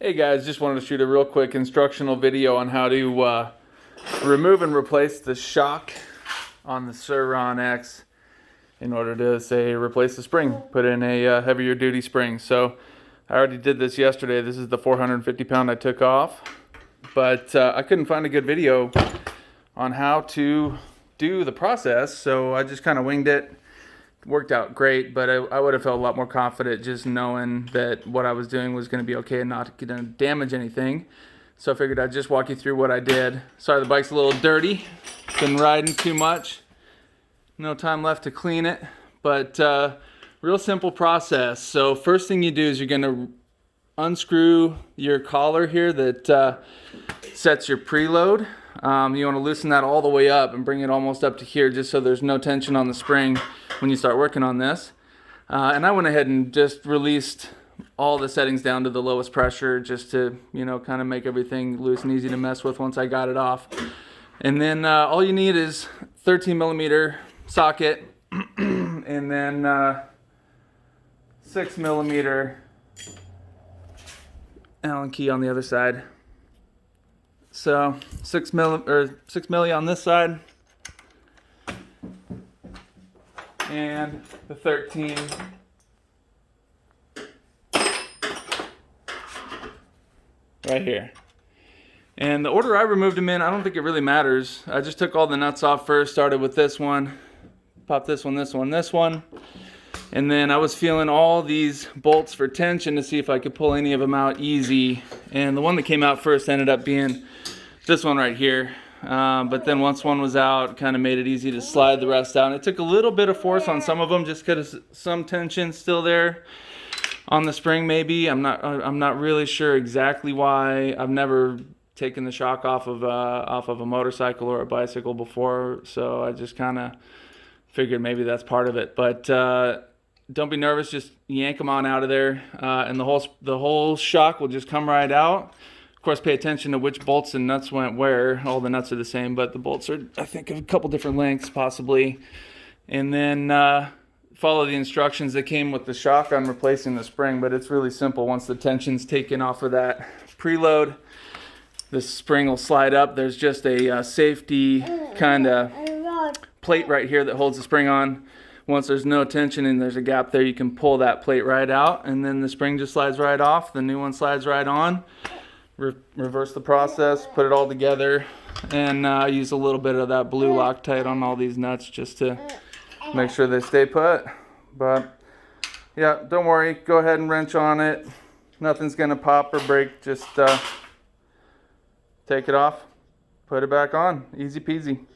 Hey guys, just wanted to shoot a real quick instructional video on how to remove and replace the shock on the Sur-Ron X in order to, say, replace the spring, put in a heavier duty spring. So I already did this yesterday. This is the 450 pound I took off, but I couldn't find a good video on how to do the process, so I just kind of winged it. Worked out great, but I would have felt a lot more confident just knowing that what I was doing was going to be okay and not going to damage anything. So I figured I'd just walk you through what I did. Sorry the bike's a little dirty, been riding too much, no time left to clean it, but real simple process. So first thing you do is you're going to unscrew your collar here that sets your preload. You want to loosen that all the way up and bring it almost up to here just so there's no tension on the spring when you start working on this. And I went ahead and just released all the settings down to the lowest pressure just to, kind of make everything loose and easy to mess with once I got it off. And then all you need is 13 millimeter socket and then 6 millimeter Allen key on the other side. So 6 milli on this side, and the 13 right here. And the order I removed them in, I don't think it really matters. I just took all the nuts off first, started with this one, popped this one, this one, this one. And then I was feeling all these bolts for tension to see if I could pull any of them out easy. And the one that came out first ended up being this one right here. But then once one was out, kind of made it easy to slide the rest out. And it took a little bit of force on some of them just because some tension still there on the spring maybe. I'm not really sure exactly why. I've never taken the shock off of a motorcycle or a bicycle before, so I just kind of figured maybe that's part of it. But don't be nervous, just yank them on out of there, and the whole shock will just come right out. Of course, pay attention to which bolts and nuts went where. All the nuts are the same, but the bolts are, I think, a couple different lengths possibly. And then follow the instructions that came with the shock on replacing the spring, but it's really simple. Once the tension's taken off of that preload, the spring will slide up. There's just a safety kind of plate right here that holds the spring on. Once there's no tension and there's a gap there, you can pull that plate right out, and then the spring just slides right off. The new one slides right on. Reverse the process, put it all together, and use a little bit of that blue Loctite on all these nuts just to make sure they stay put. But yeah, don't worry, go ahead and wrench on it. Nothing's gonna pop or break. Just take it off, put it back on, easy peasy.